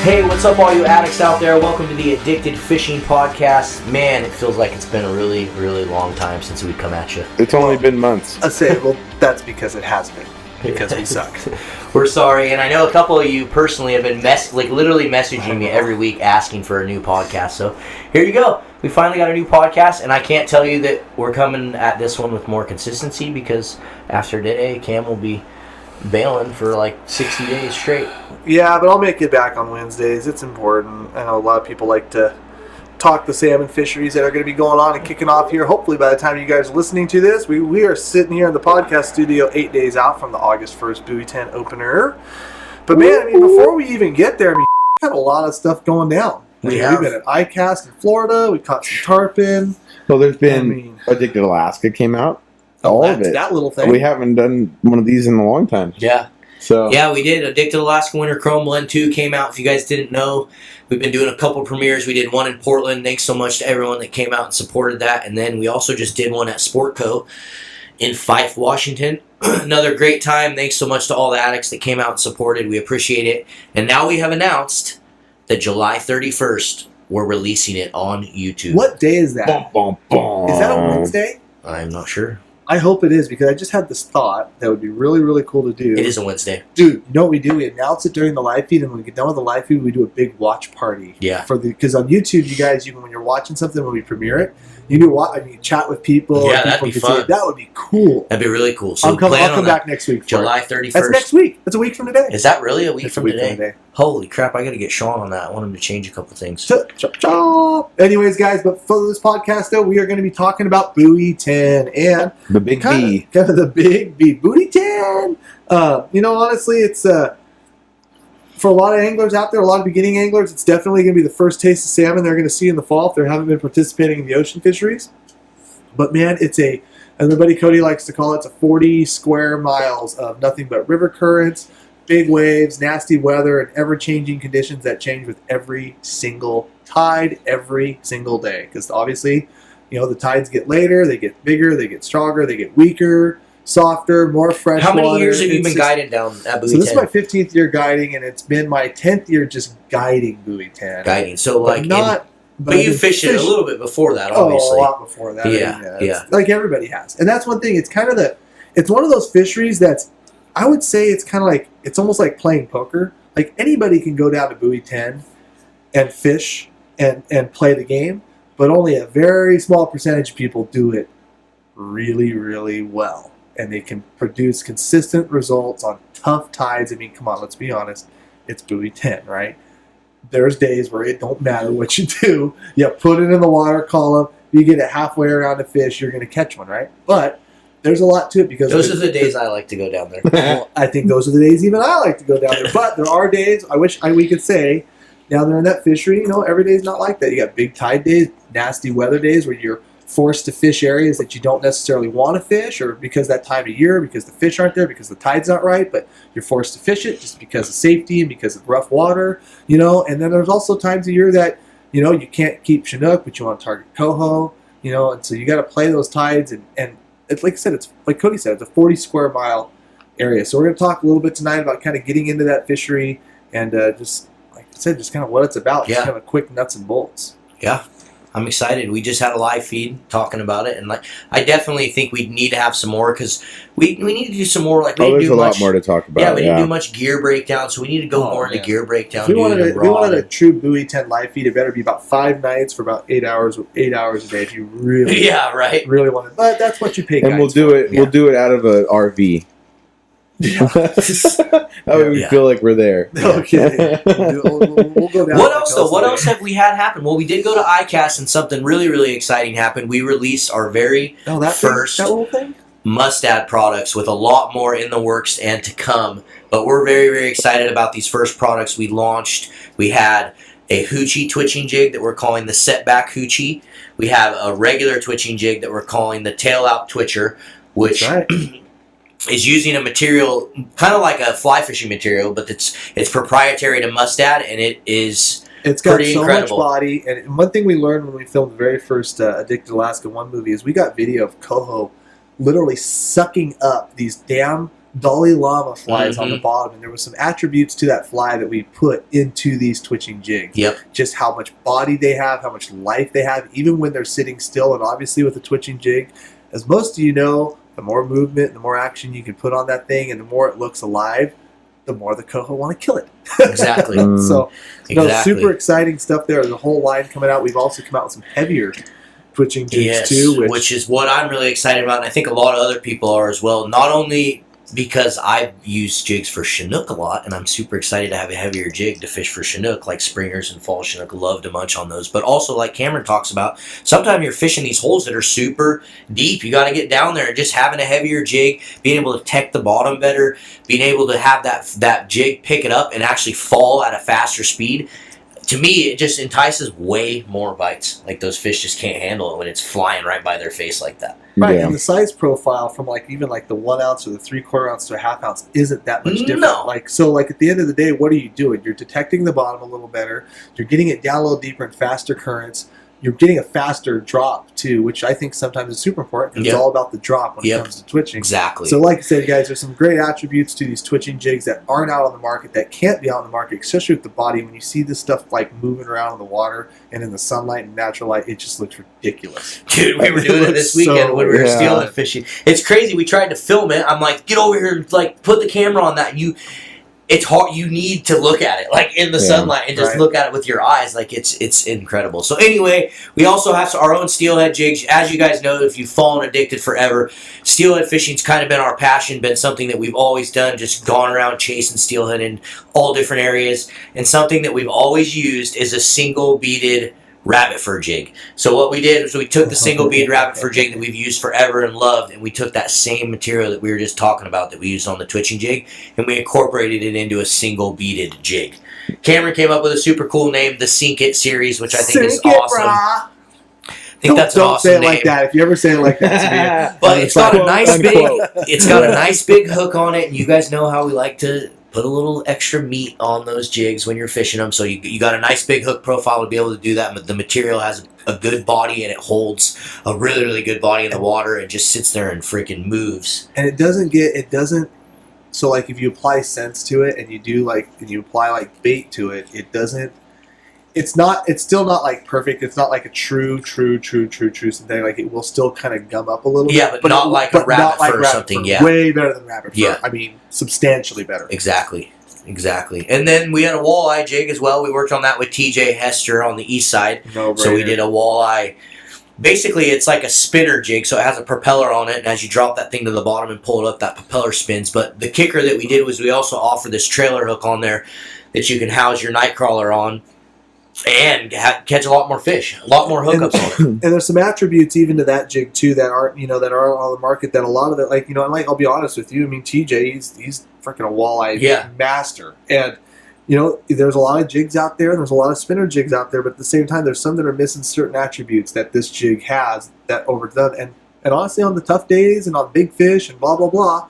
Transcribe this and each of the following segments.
Hey, what's up all you addicts out there? Welcome to the Addicted Fishing Podcast. Man, it feels like it's been a really, really long time since we've come at you. It's only been months. I say, well, that's because it has been. Because we suck. We're sorry, and I know a couple of you personally have been literally messaging me every week asking for a new podcast. So here you go. We finally got a new podcast, and I can't tell you that we're coming at this one with more consistency because after today, Cam will be bailing for like 60 days straight. Yeah, but I'll make it back on Wednesdays. It's important. I know a lot of people like to talk the salmon fisheries that are going to be going on and kicking off here. Hopefully by the time you guys are listening to this, we are sitting here in the podcast studio 8 days out from the August 1st Buoy 10 opener. But man, I mean, before we even get there, I mean, we have a lot of stuff going down. We've been at ICAST in Florida. We caught some tarpon. Well, there's been Addicted Alaska came out. All of it. That little thing. We haven't done one of these in a long time. Yeah. So yeah, we did. Addicted Alaska Winter Chrome Blend 2 came out. If you guys didn't know, we've been doing a couple premieres. We did one in Portland. Thanks so much to everyone that came out and supported that. And then we also just did one at Sportco in Fife, Washington. Another great time. Thanks so much to all the addicts that came out and supported. We appreciate it. And now we have announced that July 31st, we're releasing it on YouTube. What day is that? Bum, bum, bum. Is that a Wednesday? I'm not sure. I hope it is, because I just had this thought that would be really, really cool to do. It is a Wednesday. Dude, you know what we do? We announce it during the live feed, and when we get done with the live feed, we do a big watch party. Yeah. Because on YouTube, you guys, when you're watching something, when we premiere it, you chat with people. Yeah, and that'd people be fun. That would be cool. That'd be really cool. So I'll come back next week. July 31st. That's next week. That's a week from today. Is that really a week from From today? today. Holy crap, I got to get Sean on that. I want him to change a couple things. Chop, chop. Anyways, guys, but for this podcast, though, we are going to be talking about Buoy 10 and the big B. Kind of the big B. Buoy 10. Honestly, it's for a lot of anglers out there, a lot of beginning anglers, it's definitely going to be the first taste of salmon they're going to see in the fall if they haven't been participating in the ocean fisheries. But man, as my buddy Cody likes to call it, it's a 40 square miles of nothing but river currents, big waves, nasty weather, and ever-changing conditions that change with every single tide, every single day. Because obviously, the tides get later, they get bigger, they get stronger, they get weaker, softer, more fresh How many water. years have you been guiding down at Buoy 10? So this is my 15th year guiding, and it's been my 10th year just guiding Buoy 10. Guiding. So But you fished it a little bit before that, obviously. Oh, a lot before that. Yeah. Like everybody has. And that's one thing. It's kind of it's one of those fisheries that's, I would say it's kind of like, it's almost like playing poker. Like anybody can go down to Buoy 10 and fish and play the game, but only a very small percentage of people do it really, really well. And they can produce consistent results on tough tides. I mean, come on, let's be honest. It's Buoy 10, right? There's days where it don't matter what you do. You put it in the water column. You get it halfway around the fish, you're going to catch one, right? But there's a lot to it because those are the days I like to go down there. Well, I think those are the days even I like to go down there. But there are days I wish we could say down there in that fishery, every day's not like that. You got big tide days, nasty weather days where you're forced to fish areas that you don't necessarily want to fish, or because that time of year, because the fish aren't there, because the tide's not right, but you're forced to fish it just because of safety and because of rough water, And then there's also times of year that, you can't keep Chinook, but you want to target coho, and so you got to play those tides. And it's like I said, it's like Cody said, it's a 40 square mile area. So we're going to talk a little bit tonight about kind of getting into that fishery and just, like I said, just kind of what it's about. Yeah. Just kind of quick nuts and bolts. Yeah. I'm excited. We just had a live feed talking about it, and I definitely think we need to have some more because we need to do some more. There's a lot more to talk about. Yeah, we didn't do much gear breakdown, so we need to go more into gear breakdown. If we wanted a true Buoy 10 live feed, it better be about 5 nights for about 8 hours a day if you really, really want it. But that's what you pay. And we'll do it. Yeah. We'll do it out of an RV. That way we feel like we're there. Okay. We'll go down. What else though? What else have we had happen? Well, we did go to ICAST and something really, really exciting happened. We released our very first that little thing? Must-Add products with a lot more in the works and to come. But we're very, very excited about these first products we launched. We had a hoochie twitching jig that we're calling the Setback Hoochie. We have a regular twitching jig that we're calling the Tail Out Twitcher, which is using a material kind of like a fly fishing material, but it's proprietary to Must-Add, and it's got so much body. And one thing we learned when we filmed the very first Addicted Alaska 1 movie is we got video of coho literally sucking up these damn Dalai Lama flies on the Mhm. bottom, and there was some attributes to that fly that we put into these twitching jigs. Yep. Just how much body they have, how much life they have, even when they're sitting still. And obviously with a twitching jig, as most of you know, the more movement, the more action you can put on that thing, and the more it looks alive, the more the coho want to kill it. Exactly. So, no, Exactly. super exciting stuff there. There's a whole line coming out. We've also come out with some heavier twitching jigs Yes, too, which is what I'm really excited about, and I think a lot of other people are as well. Not only because I use jigs for Chinook a lot, and I'm super excited to have a heavier jig to fish for Chinook, like springers and fall Chinook. Love to munch on those, but also like Cameron talks about, sometimes you're fishing these holes that are super deep. You got to get down there, and just having a heavier jig, being able to tech the bottom better, being able to have that jig pick it up and actually fall at a faster speed. To me, it just entices way more bites. Like those fish just can't handle it when it's flying right by their face like that. right. Yeah. And the size profile from like even like the 1 ounce or the 3/4 ounce to a half ounce isn't that much different. No. Like so, like at the end of the day, what are you doing? You're detecting the bottom a little better. You're getting it down a little deeper and faster currents. You're getting a faster drop too, which I think sometimes is super important because Yep. it's all about the drop when Yep. it comes to twitching. Exactly. So like I said, guys, there's some great attributes to these twitching jigs that aren't out on the market, that can't be out on the market, especially with the body. When you see this stuff like moving around in the water and in the sunlight and natural light, it just looks ridiculous. Dude, we were doing it this So- weekend when we were yeah. steelhead fishing. It's crazy. We tried to film it. I'm like, get over here, like put the camera on that. It's hard. You need to look at it, like in the Yeah. sunlight, and just Right. look at it with your eyes. Like it's incredible. So anyway, we also have our own steelhead jigs. As you guys know, if you've fallen addicted forever, steelhead fishing's kind of been our passion, been something that we've always done. Just gone around chasing steelhead in all different areas, and something that we've always used is a single beaded rabbit fur jig. So what we did was we took the single bead rabbit fur jig that we've used forever and loved, and we took that same material that we were just talking about that we used on the twitching jig, and we incorporated it into a single beaded jig. Cameron came up with a super cool name, the Sink It series, which I think is Sink it, awesome. brah. I think that's an Don't awesome say it name. like that. If you ever say it like that to me, But it's got a Quote, nice unquote. it's got a nice big hook on it, and you guys know how we like to put a little extra meat on those jigs when you're fishing them. So you got a nice big hook profile to be able to do that. But the material has a good body, and it holds a really, really good body in the water. It just sits there and freaking moves. and it doesn't. So like if you apply sense to it and you apply like bait to it, it doesn't. It's still not like perfect. It's not like a true synthetic. Like it will still kind of gum up a little Yeah, bit. but not like a rabbit fur or rabbit something, fur. yeah. Way better than rabbit fur. Yeah. I mean, substantially better. Exactly. And then we had a walleye jig as well. We worked on that with TJ Hester on the east side. No So we brainer. did a walleye. Basically, it's like a spinner jig, so it has a propeller on it, and as you drop that thing to the bottom and pull it up, that propeller spins. But the kicker that we did was we also offer this trailer hook on there that you can house your night crawler on and catch a lot more fish, a lot more hookups on it. And there's some attributes even to that jig too that aren't on the market, that a lot of it, like, and like I'll be honest with you, I mean TJ, he's freaking a walleye Yeah. master, and there's a lot of jigs out there, and there's a lot of spinner jigs out there, but at the same time there's some that are missing certain attributes that this jig has that overdone, and honestly on the tough days and on big fish and blah blah blah,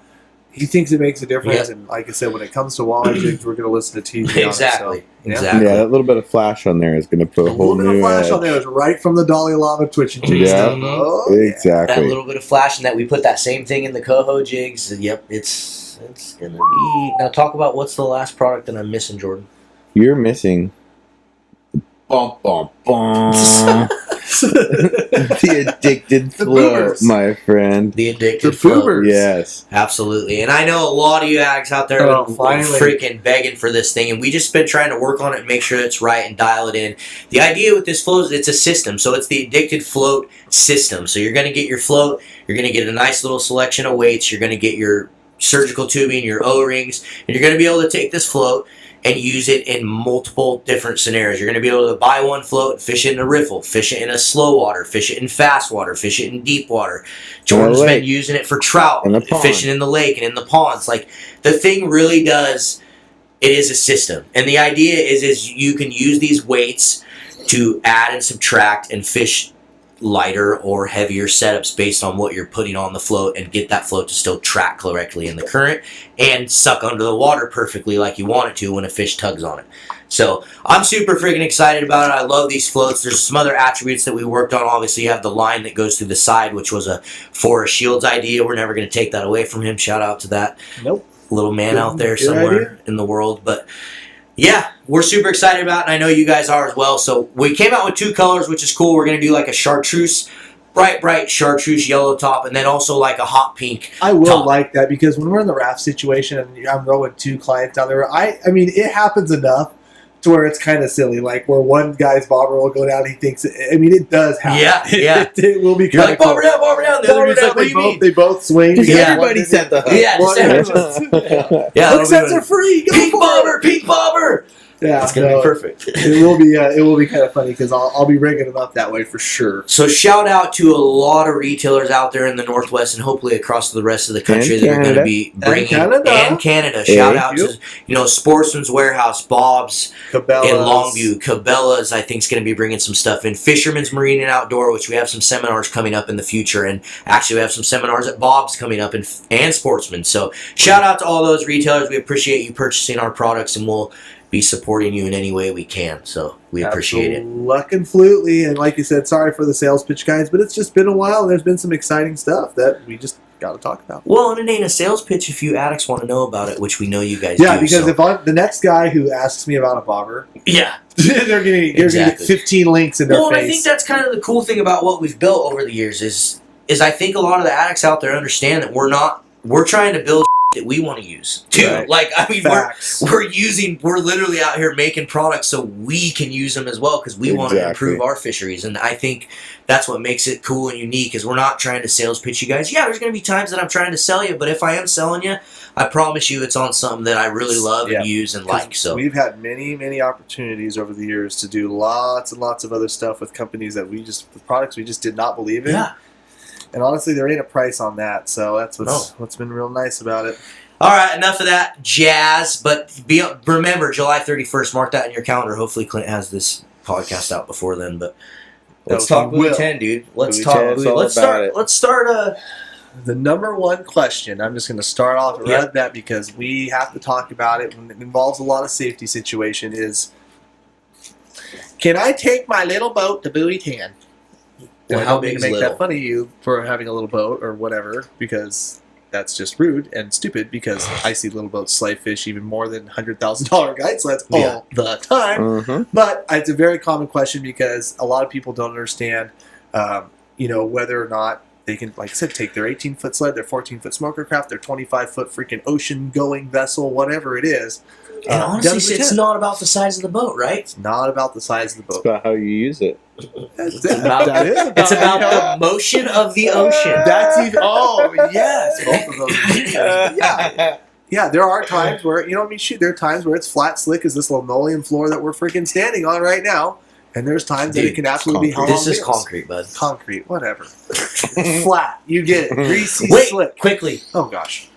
he thinks it makes a difference. Yeah. And like I said, when it comes to walleye jigs, we're going to listen to TJ Exactly. on it, so, Exactly. Yeah, that little bit of flash on there is going to put A a whole little bit of new flash edge. on there is right from the Dalai Lama twitching jig. Yeah. Oh, yeah. That Exactly. little bit of flash, and that we put that same thing in the coho jigs. Yep, it's gonna be. Now talk about what's the last product that I'm missing, Jordan. You're missing. Bum, bum, bum. The addicted The float, boomers. my friend. The addicted The float. boomers. Yes. Absolutely. And I know a lot of you ags out there Oh, are finally. freaking begging for this thing, and we just been trying to work on it and make sure it's right and dial it in. The idea with this float is it's a system. So it's the addicted float system. So you're going to get your float, you're going to get a nice little selection of weights, you're going to get your surgical tubing, your O-rings, and you're going to be able to take this float and use it in multiple different scenarios. You're going to be able to buy one float, fish it in a riffle, fish it in a slow water, fish it in fast water, fish it in deep water. Jordan's lake. been using it for trout, In the pond. fishing in the lake and in the ponds. Like, the thing really does, it is a system. And the idea is you can use these weights to add and subtract and fish lighter or heavier setups based on what you're putting on the float and get that float to still track correctly in the current and suck under the water perfectly like you want it to when a fish tugs on it. So I'm super freaking excited about it. I love these floats. There's some other attributes that we worked on. Obviously, you have the line that goes through the side, which was a Forrest Shields idea. We're never going to take that away from him. Shout out to that little man out there somewhere in the world. But yeah, we're super excited about it, and I know you guys are as well. So we came out with 2 colors, which is cool. We're going to do like a chartreuse, bright chartreuse yellow top, and then also like a hot pink I will top. like that, because when we're in the raft situation and I'm rowing 2 clients down there, I mean, it happens enough to where it's kind of silly. Like where one guy's bobber will go down, he thinks, I mean, it does happen. Yeah. It will be You're kind like, of cool. bobber down. The other dude's like, what do you mean? They both swing. Because Yeah. everybody said the hook. Yeah, just everyone. Yeah, Hook sets are free. Go Pink for it. pink bobber. Yeah, It's gonna be perfect. It will be kind of funny, because I'll be rigging them up that way for sure. So shout out to a lot of retailers out there in the Northwest and hopefully across the rest of the country And that are going to Canada. be bringing And Canada. Shout out you. to Sportsman's Warehouse, Bob's Cabela's. in Longview, Cabela's. I think is going to be bringing some stuff in. Fisherman's Marine and Outdoor, which we have some seminars coming up in the future, and actually we have some seminars at Bob's coming up and Sportsman. So shout out to all those retailers. We appreciate you purchasing our products, and we'll be supporting you in any way we can. So we appreciate it. Absolutely. And like you said, sorry for the sales pitch, guys, but it's just been a while, and there's been some exciting stuff that we just got to talk about. Well, and it ain't a sales pitch if you addicts want to know about it, which we know you guys do. Yeah, because so. if I'm the next guy who asks me about a bobber, Yeah. they're going to get 15 links in their Well, and face. I think that's kind of the cool thing about what we've built over the years is I think a lot of the addicts out there understand that we're trying to build that we want to use too. Right. Like, I mean, Facts. we're literally out here making products so we can use them as well, because we want to improve our fisheries. And I think that's what makes it cool and unique, is we're not trying to sales pitch you guys. Yeah, there's going to be times that I'm trying to sell you, but if I am selling you, I promise you it's on something that I really love and use and like. So we've had many opportunities over the years to do lots and lots of other stuff with companies that with products we just did not believe in. yeah. And honestly, there ain't a price on that, so that's what's been real nice about it. All right, enough of that jazz. But remember, July 31st. Mark that in your calendar. Hopefully, Clint has this podcast out before then. But let's talk Buoy 10, dude. Let's talk Buoy. Let's start. The number one question. I'm just going to start off right at that, because we have to talk about it when it involves a lot of safety situation. Is, can I take my little boat to Buoy 10? Well, how big is make little? that fun of you for having a little boat or whatever, because that's just rude and stupid, because I see little boats slay fish even more than $100,000 guide sleds all the time. Mm-hmm. But it's a very common question, because a lot of people don't understand, whether or not they can, like I said, take their 18-foot sled, their 14-foot smoker craft, their 25-foot freaking ocean-going vessel, whatever it is. And honestly, it's not about the size of the boat, right? It's not about the size of the boat. It's about how you use it. It's about the motion of the ocean. That's even. Oh yes, both of those. Yeah. There are times where there are times where it's flat, slick as this linoleum floor that we're freaking standing on right now, and there's times that it can absolutely be hung This on is wheels. concrete, bud. Concrete, whatever. Flat, you get it. Greasy, Wait, slick. quickly. Oh gosh.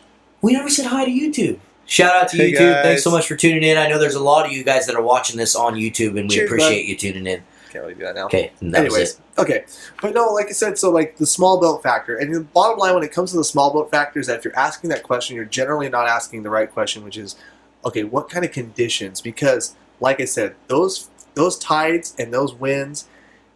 We never said hi to YouTube. Shout out to Hey, YouTube. guys. Thanks so much for tuning in. I know there's a lot of you guys that are watching this on YouTube, and we Cheers, appreciate you tuning in. Can't really do that now. Okay, and that was Anyways, it. okay. But no, like I said, so like the small boat factor, and the bottom line when it comes to the small boat factor is that if you're asking that question, you're generally not asking the right question, which is, okay, what kind of conditions? Because, like I said, those tides and those winds,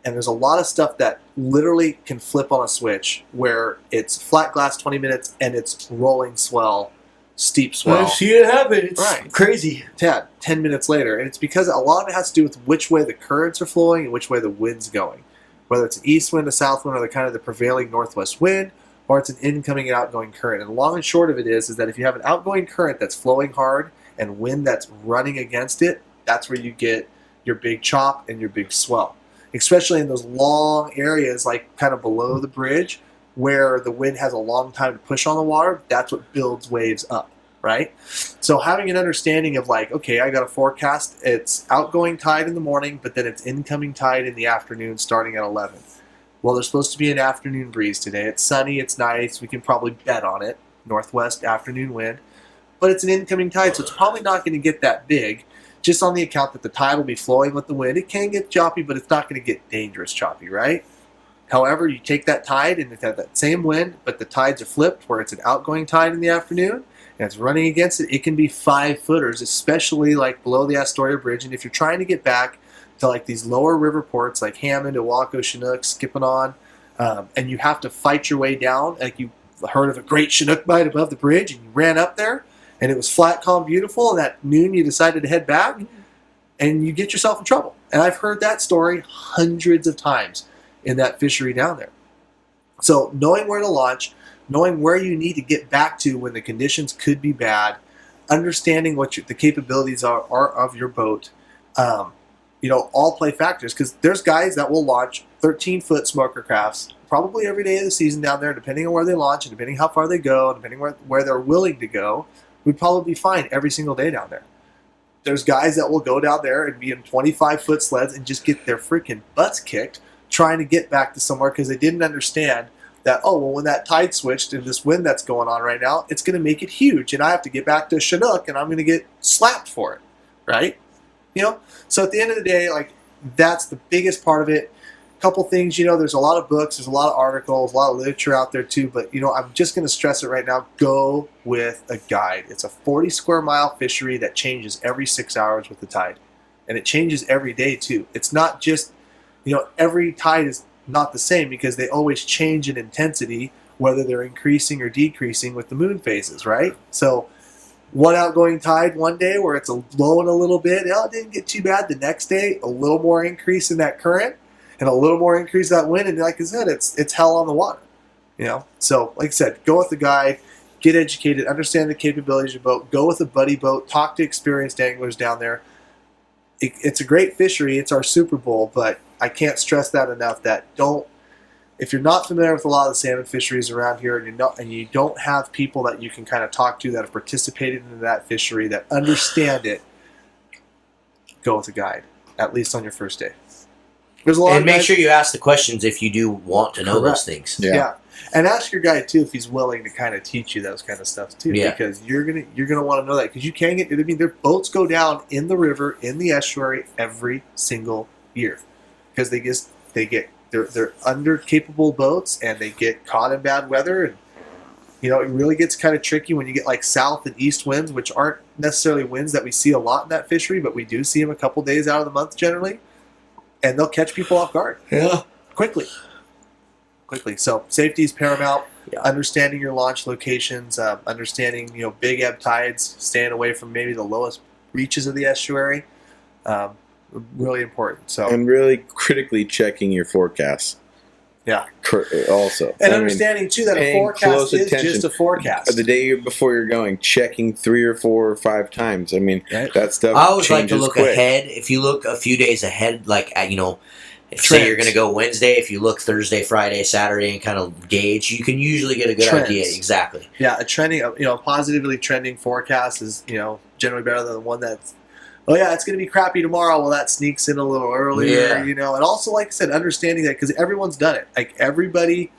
and there's a lot of stuff that literally can flip on a switch, where it's flat glass 20 minutes and it's rolling swell, steep swell. I've seen it happen. It's Right. crazy. 10 minutes later, and it's because a lot of it has to do with which way the currents are flowing and which way the wind's going. Whether it's an east wind, a south wind, or the kind of the prevailing northwest wind, or it's an incoming and outgoing current. And the long and short of it is that if you have an outgoing current that's flowing hard and wind that's running against it, that's where you get your big chop and your big swell. Especially in those long areas, like kind of below the bridge, where the wind has a long time to push on the water, that's what builds waves up, right? So having an understanding of like, okay, I got a forecast, it's outgoing tide in the morning, but then it's incoming tide in the afternoon starting at 11. Well, there's supposed to be an afternoon breeze today. It's sunny, it's nice, we can probably bet on it, northwest afternoon wind, but it's an incoming tide, so it's probably not going to get that big, just on the account that the tide will be flowing with the wind. It can get choppy, but it's not going to get dangerous choppy, right? However, you take that tide and it's at that same wind, but the tides are flipped where it's an outgoing tide in the afternoon and it's running against it. It can be 5-footers, especially like below the Astoria Bridge. And if you're trying to get back to like these lower river ports like Hammond, Oahu, Chinook, Skipanon, and you have to fight your way down, like you heard of a great Chinook bite above the bridge and you ran up there and it was flat, calm, beautiful, and at noon you decided to head back and you get yourself in trouble. And I've heard that story hundreds of times in that fishery down there. So knowing where to launch, knowing where you need to get back to when the conditions could be bad, understanding what the capabilities are of your boat, all play factors, because there's guys that will launch 13-foot smoker crafts probably every day of the season down there, depending on where they launch and depending how far they go and depending where they're willing to go, would probably be fine every single day down there. There's guys that will go down there and be in 25-foot sleds and just get their freaking butts kicked trying to get back to somewhere because they didn't understand that, when that tide switched and this wind that's going on right now, it's going to make it huge and I have to get back to Chinook and I'm going to get slapped for it, right? So at the end of the day, like, that's the biggest part of it. A couple things, there's a lot of books, there's a lot of articles, a lot of literature out there too, but I'm just going to stress it right now. Go with a guide. It's a 40 square mile fishery that changes every 6 hours with the tide, and it changes every day too. It's not just, every tide is not the same because they always change in intensity, whether they're increasing or decreasing with the moon phases, right? So one outgoing tide one day where it's blowing a little bit, it didn't get too bad. The next day, a little more increase in that current and a little more increase in that wind, and like I said, it's hell on the water. So like I said, go with the guide, get educated, understand the capabilities of your boat, go with a buddy boat, talk to experienced anglers down there. It's a great fishery, it's our Super Bowl, but I can't stress that enough, that if you're not familiar with a lot of the salmon fisheries around here and you don't have people that you can kind of talk to that have participated in that fishery, that understand it, go with a guide, at least on your first day. There's a lot and make sure you ask the questions if you do want to know those things. Yeah. And ask your guide too if he's willing to kind of teach you those kind of stuff too, because you're gonna want to know that, because you can get. Their boats go down in the river in the estuary every single year because they're under capable boats and they get caught in bad weather, and it really gets kind of tricky when you get like south and east winds, which aren't necessarily winds that we see a lot in that fishery, but we do see them a couple days out of the month generally, and they'll catch people off guard. Yeah, quickly. So safety is paramount. Understanding your launch locations, understanding big ebb tides, staying away from maybe the lowest reaches of the estuary, really important. So, and really critically checking your forecasts. Yeah. Also, and understanding too that a forecast is just a forecast. The day before you're going, checking 3 or 4 or 5 times. I mean, that stuff. I always like to look quick. ahead. If you look a few days ahead, like if say you're going to go Wednesday, if you look Thursday, Friday, Saturday, and kind of gauge, you can usually get a good idea. Exactly. Yeah, a trending, positively trending forecast is generally better than the one that's, it's going to be crappy tomorrow. Well, that sneaks in a little earlier, and also, like I said, understanding that, because everyone's done it. Like, everybody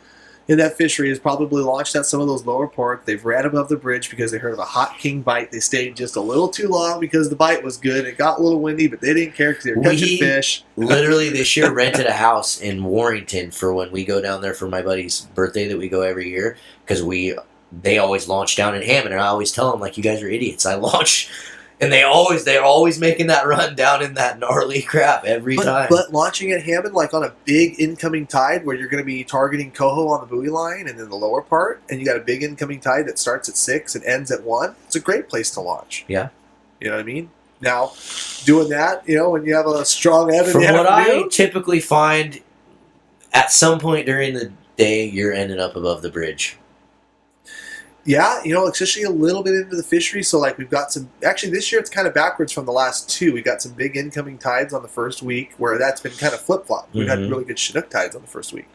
in that fishery has probably launched at some of those lower ports. They've ran above the bridge because they heard of a hot king bite. They stayed just a little too long because the bite was good. It got a little windy, but they didn't care because they were catching fish. Literally this year rented a house in Warrington for when we go down there for my buddy's birthday that we go every year, because they always launch down in Hammond, and I always tell them, like, you guys are idiots. I launch. And they're always making that run down in that gnarly crap every time. But launching at Hammond, like on a big incoming tide where you're going to be targeting coho on the buoy line and then the lower part, and you got a big incoming tide that starts at 6 and ends at 1, it's a great place to launch. Yeah. You know what I mean? Now, doing that, when you have a strong ebb in From the what afternoon, I typically find, at some point during the day, you're ending up above the bridge. Yeah, especially a little bit into the fishery. So, like, we've got some... Actually, this year it's kind of backwards from the last 2. We got some big incoming tides on the first week where that's been kind of flip-flop. We've had really good Chinook tides on the first week.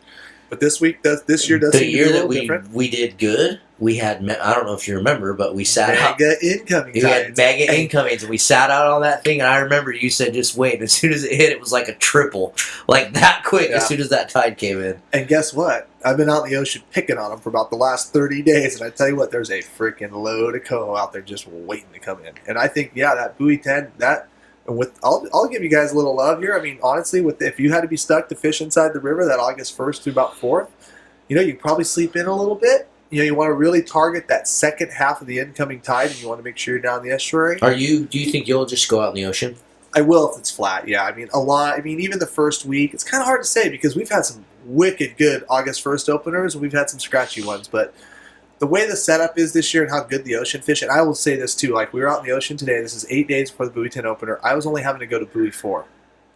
But this year does seem to be a little different. We did good. We had, I don't know if you remember, but we sat out. Mega incoming tides. We had mega incomings, and we sat out on that thing, and I remember you said, just wait. And as soon as it hit, it was like a triple. Like, that quick, as soon as that tide came in. And guess what? I've been out in the ocean picking on them for about the last 30 days, and I tell you what, there's a freaking load of coho out there just waiting to come in. And I think, that buoy 10, that And I'll give you guys a little love here. I mean, honestly, if you had to be stuck to fish inside the river that August 1st through about 4th, you probably sleep in a little bit. You want to really target that second half of the incoming tide, and you want to make sure you're down the estuary. Do you think you'll just go out in the ocean? I will if it's flat. Yeah, I mean a lot. I mean even the first week, it's kind of hard to say because we've had some wicked good August 1st openers, and we've had some scratchy ones. But the way the setup is this year and how good the ocean fish, and I will say this too. Like we were out in the ocean today. This is 8 days before the Buoy 10 opener. I was only having to go to Buoy 4,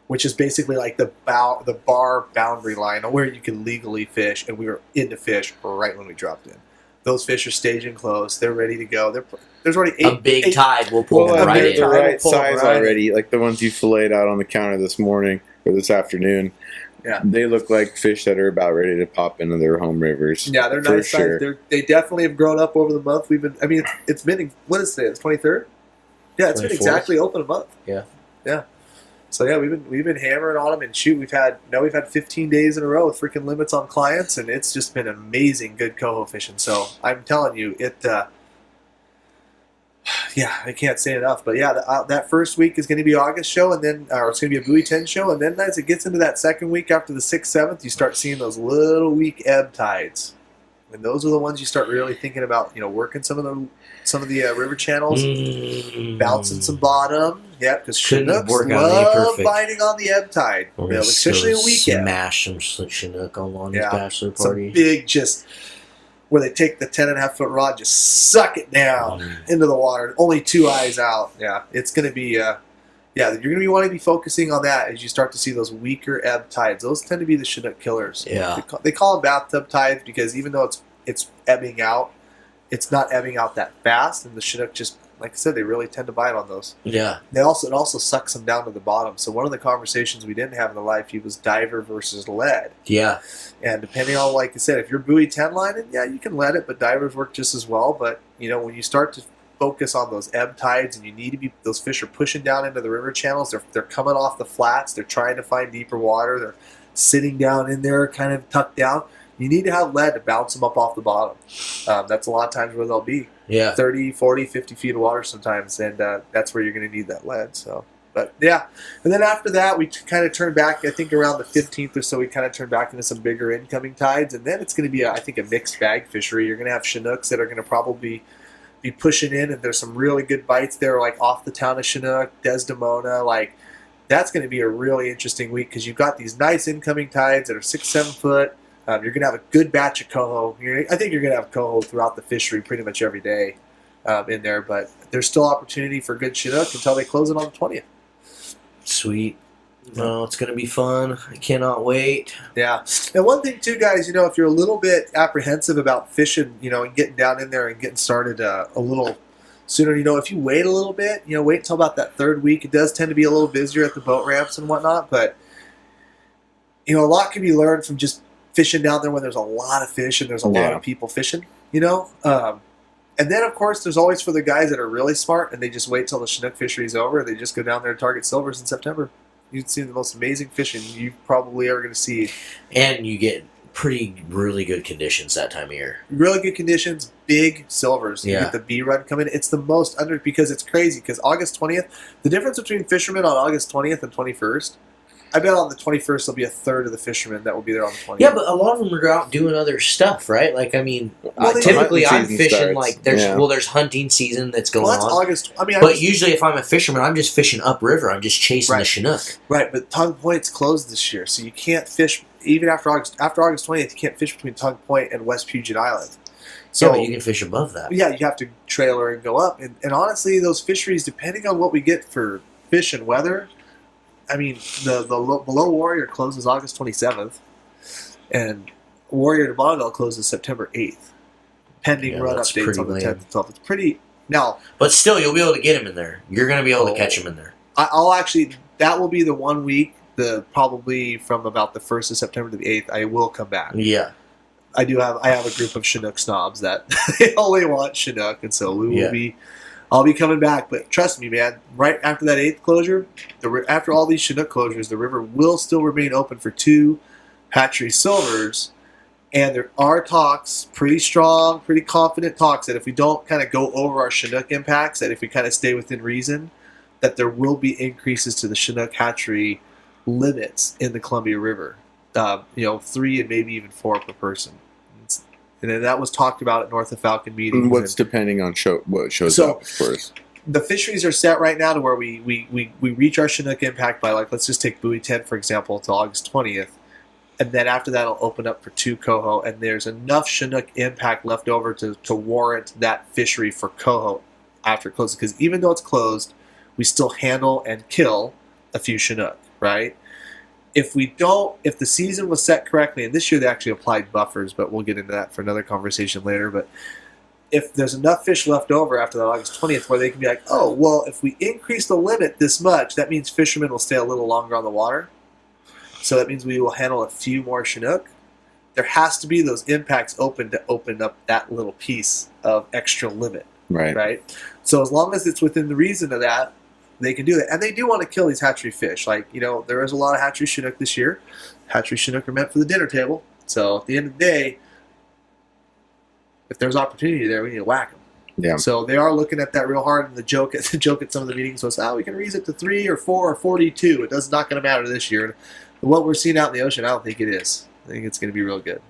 which is basically like the bar boundary line where you can legally fish, and we were into fish right when we dropped in. Those fish are staging close. They're ready to go. There's already a big tide will pull them right in. They're the right size already, like the ones you filleted out on the counter this morning or this afternoon. Yeah, they look like fish that are about ready to pop into their home rivers. Yeah, they're nice size. They definitely have grown up over the month. It's been, what is today? It's 23rd. Yeah, it's 24th. Been exactly open a month. Yeah. So yeah, we've been hammering on them, and shoot, we've had 15 days in a row with freaking limits on clients, and it's just been amazing good coho fishing. So I'm telling you, I can't say enough. But yeah, that first week is going to be August show, and then it's going to be a Buoy 10 show, and then as it gets into that second week after the 6th, 7th, you start seeing those little weak ebb tides, and those are the ones you start really thinking about. working some of the river channels, bouncing some bottom. Yeah, because Chinooks love biting on the ebb tide, especially a weekend. Smash some Chinook on Lonnie's bachelor party. Some big, just where they take the 10.5-foot rod, just suck it down into the water. Only 2 eyes out. Yeah, it's going to be. You're going to be wanting to be focusing on that as you start to see those weaker ebb tides. Those tend to be the Chinook killers. Yeah, they call them bathtub tides because even though it's ebbing out, it's not ebbing out that fast, and the Chinook just, like I said, they really tend to bite on those. Yeah. It also sucks them down to the bottom. So one of the conversations we didn't have in the live feed was diver versus lead. Yeah. And depending on, like I said, if you're Buoy 10 lining, yeah, you can lead it, but divers work just as well. But, when you start to focus on those ebb tides, and you need to be, those fish are pushing down into the river channels. They're coming off the flats. They're trying to find deeper water. They're sitting down in there, kind of tucked down. You need to have lead to bounce them up off the bottom. That's a lot of times where they'll be. Yeah. 30, 40, 50 feet of water sometimes, and that's where you're going to need that lead. So, but yeah. And then after that, we kind of turn back, I think around the 15th or so, we kind of turn back into some bigger incoming tides, and then it's going to be, I think, a mixed bag fishery. You're going to have Chinooks that are going to probably be pushing in, and there's some really good bites there, like off the town of Chinook, Desdemona, that's going to be a really interesting week because you've got these nice incoming tides that are 6-7 foot. You're going to have a good batch of coho. I think you're going to have coho throughout the fishery pretty much every day in there, but there's still opportunity for good Chinook until they close it on the 20th. Sweet. No, it's going to be fun. I cannot wait. Yeah. And one thing, too, guys, if you're a little bit apprehensive about fishing, and getting down in there and getting started a little sooner, if you wait a little bit, wait until about that third week. It does tend to be a little busier at the boat ramps and whatnot, but, a lot can be learned from just fishing down there when there's a lot of fish and there's a lot of people fishing, and then, of course, there's always for the guys that are really smart and they just wait till the Chinook fishery's over. They just go down there and target silvers in September. You'd see the most amazing fishing you probably ever going to see. And you get really good conditions that time of year. Really good conditions, big silvers. You get the B run coming. It's the most because it's crazy because August 20th, the difference between fishermen on August 20th and 21st, I bet on the 21st there'll be a third of the fishermen that will be there on the 20th. Yeah, but a lot of them are out doing other stuff, right? Typically I'm fishing there's hunting season that's going on. August. Usually if I'm a fisherman, I'm just fishing upriver. I'm just chasing the Chinook. Right, but Tongue Point's closed this year, so you can't fish even after August 20th. You can't fish between Tongue Point and West Puget Island. So but you can fish above that. Yeah, you have to trailer and go up. And honestly, those fisheries, depending on what we get for fish and weather. The below Warrior closes August 27th, and Warrior to Bonneville closes September 8th, pending run updates on the 10th and 12th. It's pretty now, but still, you'll be able to get him in there. You're going to be able to catch him in there. That will be the 1 week. Probably from about the 1st of September to the 8th, I will come back. Yeah, I have a group of Chinook snobs that they only want Chinook, and so we will be. I'll be coming back, but trust me, man, right after that 8th closure, after all these Chinook closures, the river will still remain open for 2 hatchery silvers, and there are talks, pretty strong, pretty confident talks, that if we don't kind of go over our Chinook impacts, that if we kind of stay within reason, that there will be increases to the Chinook hatchery limits in the Columbia River. 3 and maybe even 4 per person. And then that was talked about at North of Falcon meetings. What's depending on what shows up, of course. The fisheries are set right now to where we reach our Chinook impact by, like, let's just take Buoy 10, for example, until August 20th. And then after that, it'll open up for 2 coho. And there's enough Chinook impact left over to warrant that fishery for coho after it closes. Because even though it's closed, we still handle and kill a few Chinook, right? If the season was set correctly, and this year they actually applied buffers, but we'll get into that for another conversation later. But if there's enough fish left over after that August 20th where they can be like, oh, well, if we increase the limit this much, that means fishermen will stay a little longer on the water. So that means we will handle a few more Chinook. There has to be those impacts open to open up that little piece of extra limit. Right. So as long as it's within the reason of that, they can do that. And they do want to kill these hatchery fish. Like, there is a lot of hatchery Chinook this year. Hatchery Chinook are meant for the dinner table. So at the end of the day, if there's opportunity there, we need to whack them. Yeah. So they are looking at that real hard. And the joke at some of the meetings was, we can raise it to 3 or 4 or 42. It's not going to matter this year. But what we're seeing out in the ocean, I don't think it is. I think it's going to be real good.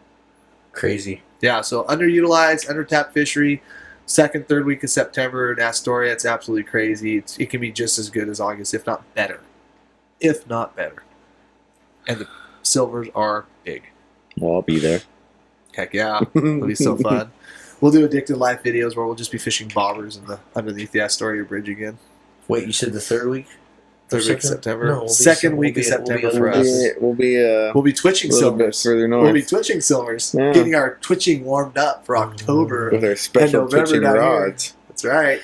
Crazy. Yeah, so underutilized, undertapped fishery. 2nd, 3rd week of September in Astoria, it's absolutely crazy. It can be just as good as August, if not better. And the silvers are big. Well, I'll be there. Heck yeah. It'll be so fun. We'll do Addicted Life videos where we'll just be fishing bobbers underneath the Astoria Bridge again. Wait, you said the 3rd week? 3rd week of September. No, 2nd week of September for us. We'll be twitching a little bit silvers. further north. We'll be twitching silvers. Yeah. Getting our twitching warmed up for October. With our special and November twitching down rods. Here. That's right.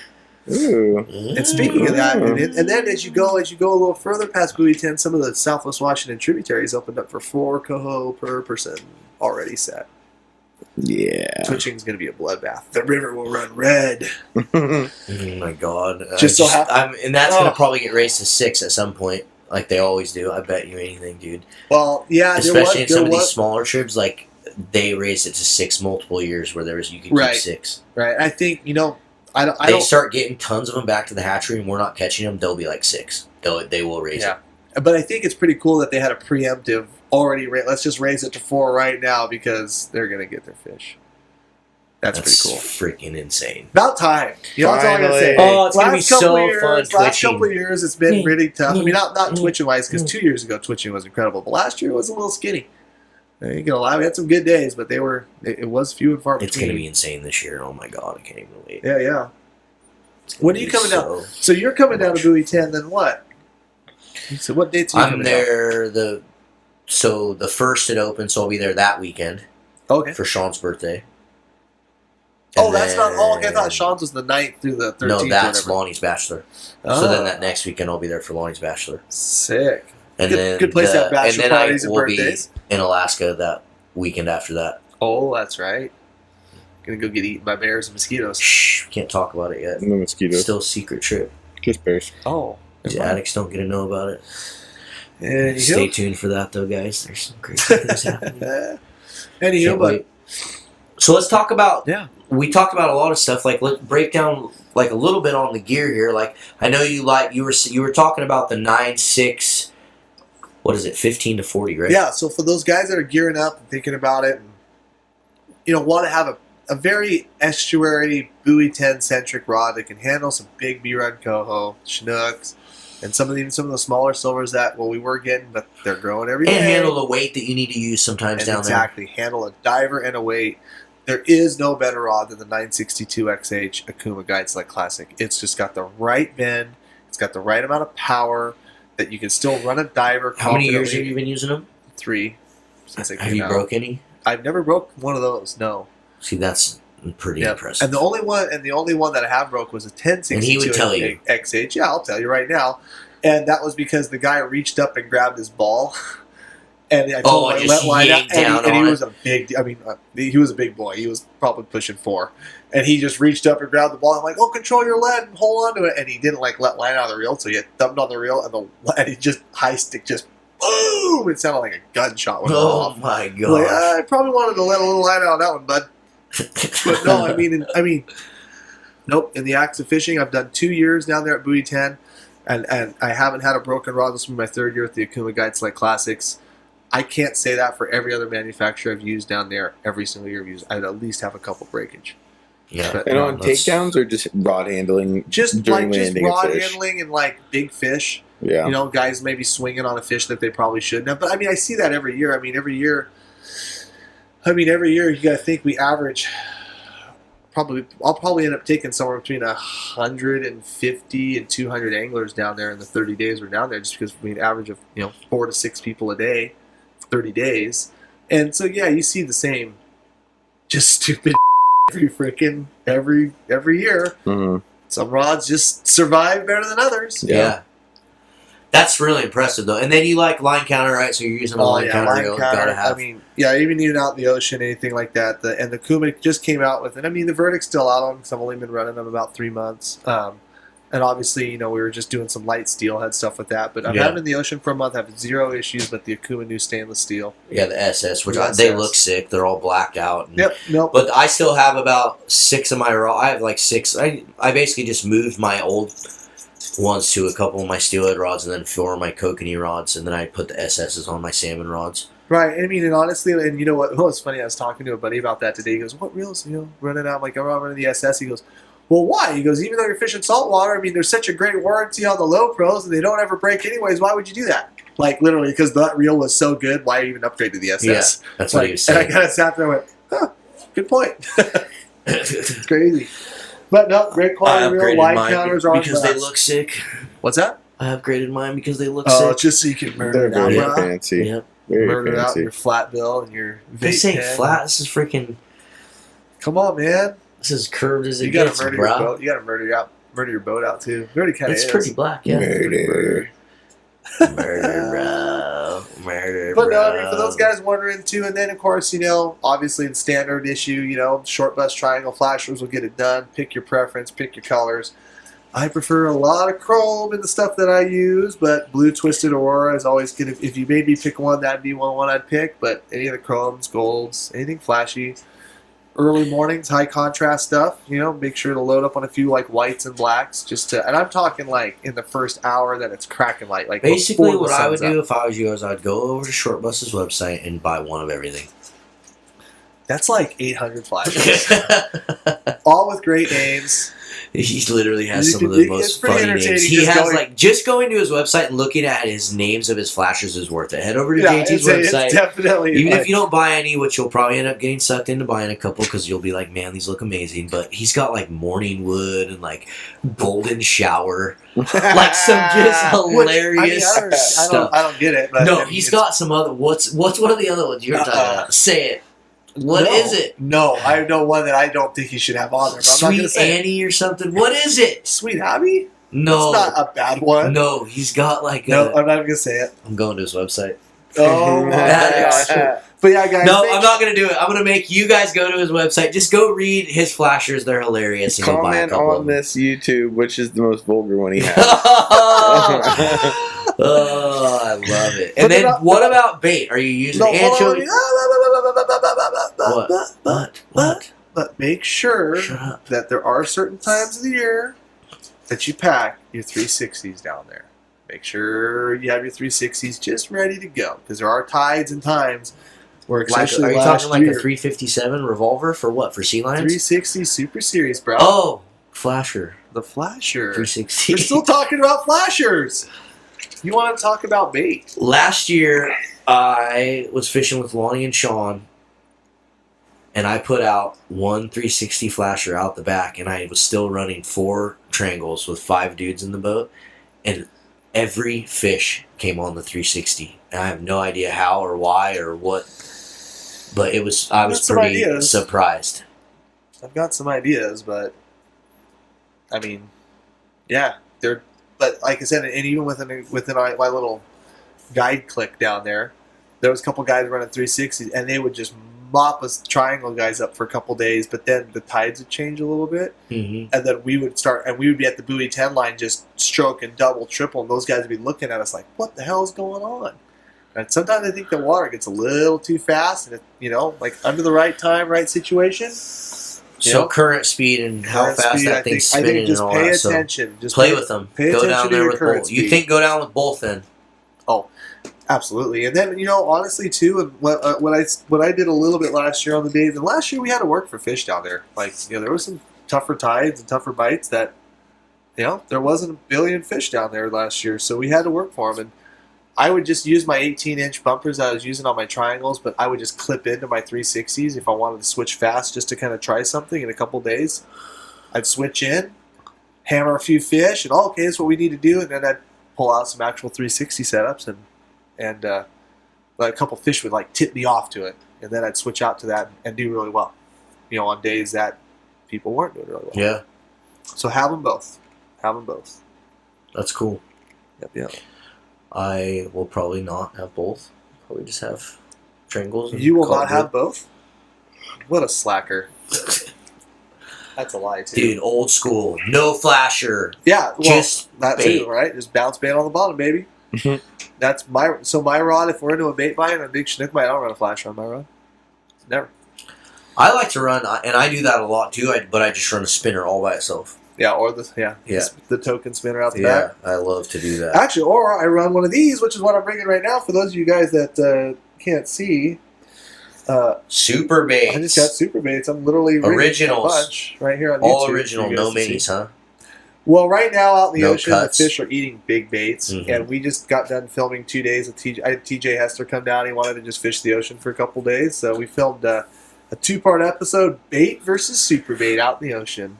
Ooh. And speaking of that, and then as you go a little further past Buoy 10, some of the Southwest Washington tributaries opened up for 4 coho per person already set. Yeah. Twitching's going to be a bloodbath. The river will run red. Oh my God. And that's going to probably get raised to 6 at some point, like they always do. I bet you anything, dude. Well, yeah. Especially in some of these smaller tribs, like they raised it to 6 multiple years where you could keep 6. Right. I think, they start getting tons of them back to the hatchery and we're not catching them, they'll be like 6. They will raise it. But I think it's pretty cool that they had a preemptive already. Let's just raise it to 4 right now because they're going to get their fish. That's pretty cool. Freaking insane. About time. That's all I gotta say. Oh, it's gonna be so fun. Last couple of years, it's been really tough. I mean, not twitching wise, because 2 years ago twitching was incredible, but last year it was a little skinny. I ain't gonna lie, we had some good days, but it was few and far between. It's gonna be insane this year. Oh my God, I can't even wait. Yeah. When are you coming down? So you're coming down to Buoy 10. Then what? So what dates are you coming there down? The 1st it opens, so I'll be there that weekend. Okay. For Sean's birthday. That's not all. Okay, I thought Sean's was the 9th through the 13th. No, that's Lonnie's bachelor. So then that next weekend I'll be there for Lonnie's bachelor. Sick. And good place to have bachelor parties and birthdays. Be in Alaska that weekend after that. Oh, that's right. Gonna go get eaten by bears and mosquitoes. Shh, can't talk about it yet. No mosquitoes. Still a secret trip. Just bears. Oh. These addicts don't get to know about it. Anywho. Stay tuned for that though, guys. There's some crazy things happening. So let's talk about. Yeah. We talked about a lot of stuff. Like, let's break down like a little bit on the gear here. Like, I know you were talking about the 9.6. What is it? 15 to 40, right? Yeah. So for those guys that are gearing up and thinking about it, and want to have a very estuary Buoy 10 centric rod that can handle some big B-run coho, Chinooks, and some of the smaller silvers that we were getting, but they're growing every day. And handle the weight that you need to use sometimes down there. Exactly. Handle a diver and a weight. There is no better rod than the 962XH Akuma Guide Select Classic. It's just got the right bend. It's got the right amount of power that you can still run a diver. How many years have you been using them? 3. Since it came have you out. broke any? I've never broke one of those. No. See, that's pretty impressive. And the only one that I have broke was a 1062 and he would tell you. XH. Yeah, I'll tell you right now. And that was because the guy reached up and grabbed his ball. And I told him, let line out, and he was a big. I mean, he was a big boy. He was probably pushing 4, and he just reached up and grabbed the ball. I'm like, "Oh, control your lead and hold on to it." And he didn't let line out of the reel, so he had thumbed on the reel, and he just high stick just boom. It sounded like a gunshot went off. Oh my God! Like, I probably wanted to let a little line out on that one, bud. But no, I mean, nope. In the acts of fishing, I've done 2 years down there at Buoy 10. And I haven't had a broken rod. This will be my third year with the Akuma Guide Select Classics. I can't say that for every other manufacturer I've used down there. Every single year I've used, I'd at least have a couple breakage. Yeah. But And on takedowns or just rod handling? just during like just landing of rod fish? handling and like big fish. Yeah. You know, guys maybe swinging on a fish that they probably shouldn't have. But I mean, I see that every year. Every year you got to think we average. I'll probably end up taking somewhere between 150 and 200 anglers down there in the 30 days we're down there, just because we average of 4 to 6 people a day, 30 days, and so yeah, you see the same, just stupid every year. Mm-hmm. Some rods just survive better than others. Yeah. That's really impressive, though. And then you like line counter, right? So you're using a line counter reel. Gotta have. I mean, yeah, even out in the ocean, anything like that. And the Kuma just came out with it. I mean, the verdict's still out on because I've only been running them about 3 months. And obviously, we were just doing some light steelhead stuff with that. But I've had them in the ocean for a month. I have zero issues with the Akuma new stainless steel. Yeah, the SS, which The they SS. look sick. They're all blacked out. And, Yep, nope. But I still have about 6 of my raw. I have like 6. I basically just moved my old ones to a couple of my steelhead rods and then 4 of my kokanee rods, and then I put the SS's on my salmon rods. Right. I mean, and honestly, and you know what? Oh, it's funny. I was talking to a buddy about that today. He goes, "What reels? Running out?" I'm like, "I'm running the SS." He goes, "Well, why?" He goes, "Even though you're fishing saltwater, I mean, there's such a great warranty on the low pros, and they don't ever break anyways. Why would you do that?" Like literally, because that reel was so good. Why even upgrade to the SS? Yeah, that's what he was And I saying. kind of sat there and went, "Huh, good point." It's crazy. But no, great I quality reel. upgraded Line mine counters are on because they glass. look sick. What's that? I upgraded mine because they look Oh, sick. just so you can murder They're it out, very bro. fancy. Yep. Very Murder out fancy. your flat bill and your vape This ain't pen. flat. This is freaking. Come on, man. This is curved as it You gotta gets, murder your bro. boat. You gotta murder your boat out too. It already kind of It's is. pretty black, yeah. Murder. Murder, bro. Murder, But no, bro. I mean, for those guys wondering too, and then of course, obviously the standard issue, short bust triangle flashers will get it done. Pick your preference, pick your colors. I prefer a lot of chrome in the stuff that I use, but blue twisted aurora is always good. If you made me pick one, that'd be one I'd pick. But any of the chromes, golds, anything flashy. Early mornings, high contrast stuff. Make sure to load up on a few like whites and blacks, and I'm talking like in the first hour that it's cracking light. Like Basically, before the what I would sun's do up. if I was you is I'd go over to Short Bus's website and buy one of everything. That's like 800 flashes, all with great names. He literally has You some can of the dig- it's most pretty funny names. entertaining He just has going- just going to his website and looking at his names of his flashers is worth it. Head over to JT's it's website. definitely Even like, if you don't buy any, which you'll probably end up getting sucked into buying a couple because you'll be like, man, these look amazing. But he's got like morning wood and like golden shower, like some just hilarious stuff. I don't get it. But No, he's got some other. What's one of the other ones you're talking about? Say it. What is it? No, I know one that I don't think he should have on there. But I'm not Sweet gonna say it. Annie or something? What is it? Sweet Abby? No, It's not a bad one. no, he's got like No, a. I'm not gonna say it. I'm going to his website. Oh my That gosh. But yeah, guys. No, I'm not going to do it. I'm going to make you guys go to his website. Just go read his flashers. They're hilarious. And go buy a Comment couple on of them. this YouTube, which is the most vulgar one he has. Oh, I love it. But And then, about- what about bait? Are you using No, hold on, anchovy? What? But make sure Shut up. that there are certain times of the year that you pack your 360s down there. Make sure you have your 360s just ready to go, because there are tides and times where, Like, especially are you last talking like year, a 357 revolver for what? For sea lions? 360 Super Series, bro. Oh, flasher. The flasher. 360. We're still talking about flashers. You want to talk about bait? Last year, I was fishing with Lonnie and Sean, and I put out one 360 flasher out the back, and I was still running 4 triangles with 5 dudes in the boat, and every fish came on the 360. And I have no idea how or why or what, but I was Got some pretty ideas. surprised. I've got some ideas, but I mean, yeah, they're. But like I said, and even within my little guide click down there was a couple guys running 360s, and they would just mop us triangle guys up for a couple days. But then the tides would change a little bit, Mm-hmm. and then we would be at the buoy 10 line just stroking double, triple, and those guys would be looking at us like, "What the hell is going on?" And sometimes I think the water gets a little too fast, and like under the right time, right situation, So current speed and how Current fast speed, that thing's spinning I think just and all pay that. So attention. Just play with them. Pay Go attention down to there your with current both. speed. You think go down with both then? Absolutely. And then, honestly, too, and what I did a little bit last year on the days, and last year we had to work for fish down there. Like, there were some tougher tides and tougher bites that, there wasn't a billion fish down there last year, so we had to work for them. And I would just use my 18-inch bumpers that I was using on my triangles, but I would just clip into my 360s if I wanted to switch fast just to kind of try something in a couple days. I'd switch in, hammer a few fish, and okay, that's what we need to do, and then I'd pull out some actual 360 setups and a couple fish would tip me off to it, and then I'd switch out to that and do really well. On days that people weren't doing really well. Yeah. So have them both. Have them both. That's cool. Yep. I will probably not have both. Probably just have triangles. You will not have both? What a slacker. That's a lie too. Dude, old school. No flasher. Yeah, well, just that bait. too, right? Just bounce bait on the bottom, baby. That's my rod. If we're into a bait bite and a big Chinook bite, I don't run a flasher on my rod. Never. I like to run, and I do that a lot too. But I just run a spinner all by itself. Yeah, or the token spinner out the back. Yeah, I love to do that. Actually, or I run one of these, which is what I'm bringing right now. For those of you guys that can't see, super baits. I just got super baits. I'm literally originals a bunch right here on YouTube. All original, no minis, huh? Well, right now out in the No ocean, cuts. the fish are eating big baits, and we just got done filming 2 days with TJ. I had TJ Hester come down. He wanted to just fish the ocean for a couple days, so we filmed a 2-part episode, bait versus super bait out in the ocean.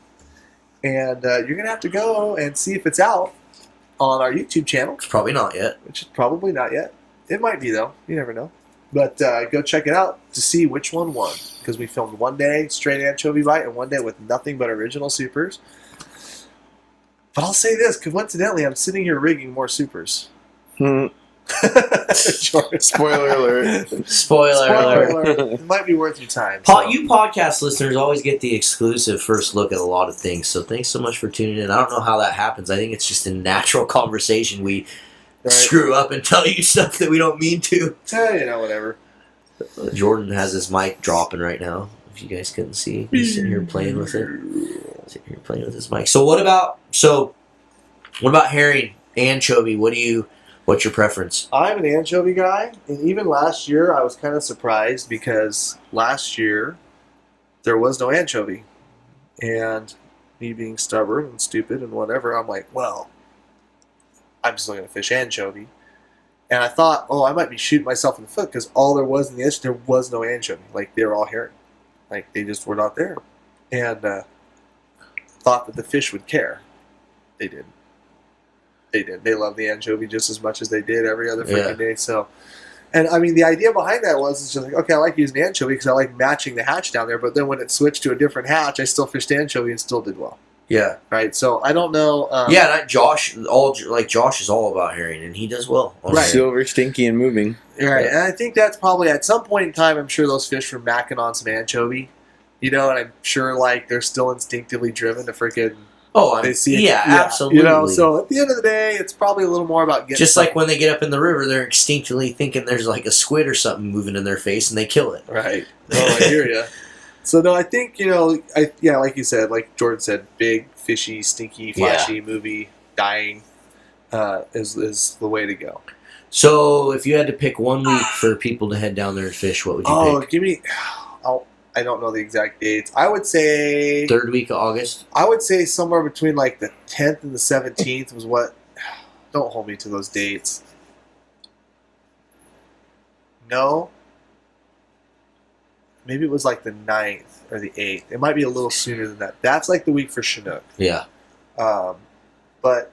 And you're gonna have to go and see if it's out on our YouTube channel. It's probably not yet. Which is probably not yet. It might be though. You never know. But go check it out to see which one won, because we filmed 1 day straight anchovy bite and 1 day with nothing but original supers. But I'll say this, coincidentally, I'm sitting here rigging more supers. Spoiler alert. Spoiler alert. It might be worth your time. You podcast listeners always get the exclusive first look at a lot of things, so thanks so much for tuning in. I don't know how that happens. I think it's just a natural conversation. We screw up and tell you stuff that we don't mean to. Whatever. Jordan has his mic dropping right now. If you guys couldn't see, he's sitting here playing with it. Sitting here playing with his mic. So what about herring, anchovy? What's your preference? I'm an anchovy guy, and even last year I was kind of surprised because last year there was no anchovy. And me being stubborn and stupid and whatever, I'm like, well, I'm still going to fish anchovy. And I thought, I might be shooting myself in the foot because all there was in the ocean, there was no anchovy. They were all herring. They just were not there. And thought that the fish would care. They did. They loved the anchovy just as much as they did every other freaking day. So, and I mean, the idea behind that was it's just okay, I like using anchovy because I like matching the hatch down there. But then when it switched to a different hatch, I still fished anchovy and still did well. Yeah. Right. So I don't know. Josh is all about herring, and he does well. Right. Silver, stinky, and moving. Right. Yeah. And I think that's probably at some point in time, I'm sure those fish were macking on some anchovy, and I'm sure they're still instinctively driven to freaking. They see it. Absolutely. So at the end of the day, it's probably a little more about getting. Just like when they get up in the river, they're instinctively thinking there's a squid or something moving in their face, and they kill it. Right. Oh, I hear you. So no, I think like you said, like Jordan said, big, fishy, stinky, flashy, movie, dying, is the way to go. So if you had to pick 1 week for people to head down there and fish, what would you pick? Give me. I don't know the exact dates. I would say 3rd week of August. I would say somewhere between the 10th and the 17th was what. Don't hold me to those dates. No. Maybe it was the 9th or the 8th. It might be a little sooner than that. That's the week for Chinook. Yeah. But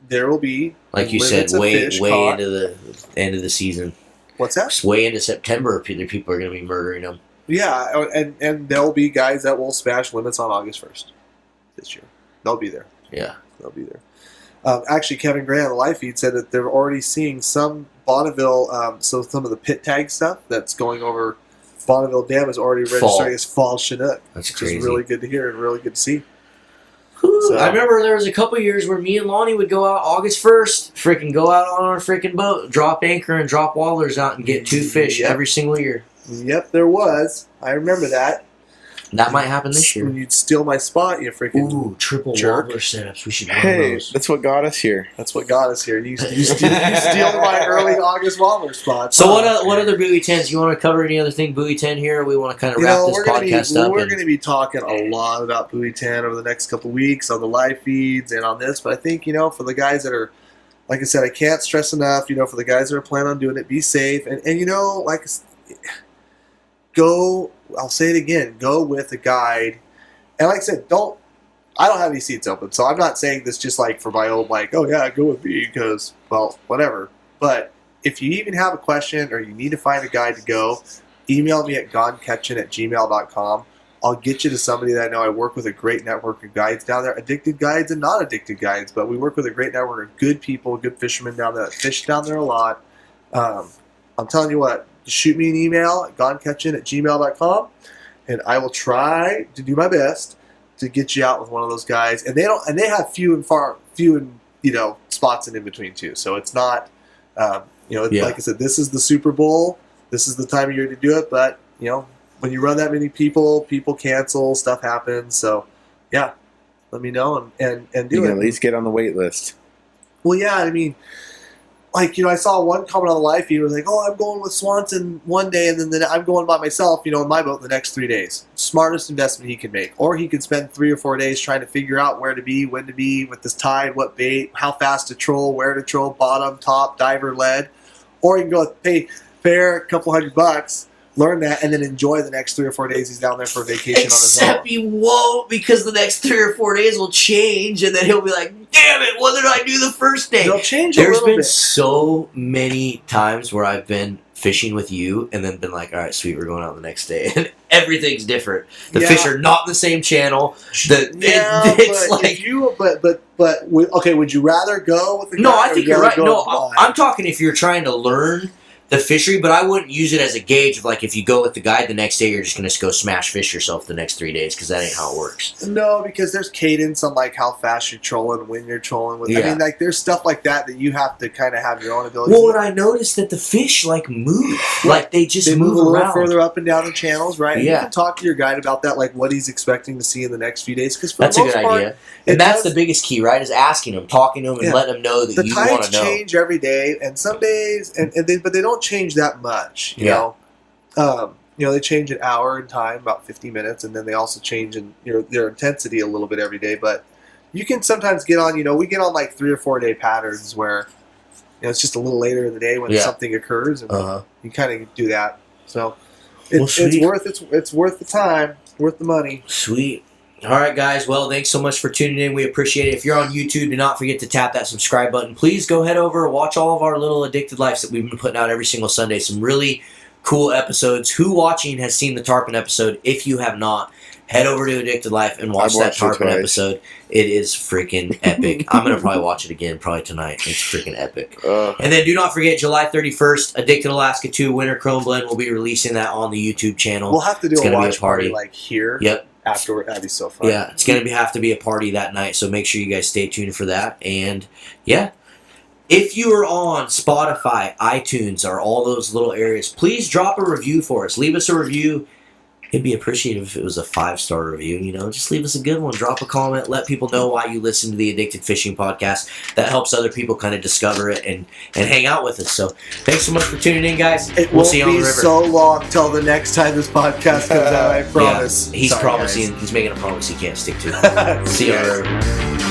there will be, like you said, way caught. into the end of the season. What's that? Just way into September, people are going to be murdering them. Yeah, and there'll be guys that will smash limits on August 1st this year. They'll be there. Yeah. They'll be there. Actually, Kevin Gray on the live feed said that they're already seeing some Bonneville, so some of the pit tag stuff that's going over Bonneville Dam is already registering as fall Chinook. That's which crazy. is really good to hear and really good to see. So, I remember there was a couple years where me and Lonnie would go out August 1st, freaking go out on our freaking boat, drop anchor and drop wallers out and get 2 fish every single year. Yep, there was. I remember that. That might happen this year. When you'd steal my spot, you freaking Ooh, triple jerk. wobbler setups. We should run Hey, those. that's what got us here. That's what got us here. You steal my early August wobbler spot. So what other Buoy 10s? You want to cover any other thing Buoy 10 here? Or we want to kind of wrap this podcast up. We're going to be talking a lot about Buoy 10 over the next couple of weeks on the live feeds and on this. But I think, for the guys that are, like I said, I can't stress enough, for the guys that are planning on doing it, be safe. And I'll say it again, go with a guide. And like I said, I don't have any seats open, so I'm not saying this just like for my own, like, oh yeah, go with me because, well, whatever. But if you even have a question or you need to find a guide to go, email me at goneketchen@gmail.com. I'll get you to somebody that I know. I work with a great network of guides down there, addicted guides and not addicted guides, but we work with a great network of good people, good fishermen down there that fish down there a lot. I'm telling you what, shoot me an email at goneketchen@gmail.com, and I will try to do my best to get you out with one of those guys. And they have few and spots in between too. So it's not, like I said, this is the Super Bowl. This is the time of year to do it. But when you run that many people cancel, stuff happens. So yeah, let me know and do You it. can at least get on the wait list. Well, yeah, I mean, I saw one comment on the live feed was like, oh, I'm going with Swanson one day, and then I'm going by myself, in my boat the next 3 days. Smartest investment he could make. Or he could spend 3 or 4 days trying to figure out where to be, when to be, with this tide, what bait, how fast to troll, where to troll, bottom, top, diver, lead. Or he can go pay a couple $100, learn that, and then enjoy the next 3 or 4 days he's down there for vacation on his own. Except he won't, because the next 3 or 4 days will change, and then he'll be like, damn it, what did I do the first day? They'll change a There's little been bit. so many times where I've been fishing with you and then been like, all right, sweet, we're going out the next day. And everything's different. The fish are not in the same channel. Would you rather go with the guy? No, I think you're right. No, blind? I'm talking if you're trying to learn the fishery, but I wouldn't use it as a gauge of like if you go with the guide the next day, you're just going to go smash fish yourself the next 3 days, because that ain't how it works. No, because there's cadence on like how fast you're trolling, when you're trolling. I mean, like there's stuff like that you have to kind of have your own ability. Well, and I noticed that the fish like move, like they move a little around further up and down the channels, right? Yeah. You can talk to your guide about that, like what he's expecting to see in the next few days. Because that's a good idea, and that's the biggest key, right? Is asking them, talking to them, and letting them know that you want to know. The tides change every day, and some days, but they don't change that much. You know, they change an hour in time, about 50 minutes, and then they also change in their intensity a little bit every day. But you can sometimes get on. We get on like 3 or 4 day patterns where it's just a little later in the day when something occurs, and you kind of do that. So it's worth the time, worth the money. Sweet. All right, guys. Well, thanks so much for tuning in. We appreciate it. If you're on YouTube, do not forget to tap that subscribe button. Please go head over and watch all of our little Addicted Lives that we've been putting out every single Sunday. Some really cool episodes. Who watching has seen the Tarpon episode? If you have not, head over to Addicted Life and watch that Tarpon episode. It is freaking epic. I'm going to probably watch it again probably tonight. It's freaking epic. And then do not forget, July 31st, Addicted Alaska 2 Winter Chrome Blend. We'll be releasing that on the YouTube channel. We'll have to do a watch party like here. Yep. Afterward, that'd be so fun. Yeah, it's going to have to be a party that night, so make sure you guys stay tuned for that. And, yeah, if you are on Spotify, iTunes, or all those little areas, please drop a review for us. Leave us a review. It'd be appreciated if it was a 5-star review. Just leave us a good one. Drop a comment. Let people know why you listen to the Addicted Fishing Podcast. That helps other people kind of discover it and hang out with us. So thanks so much for tuning in, guys. We'll see you on the river. It won't be so long till the next time this podcast comes out, I promise. Yeah, he's promising. He's making a promise he can't stick to. See you on the river.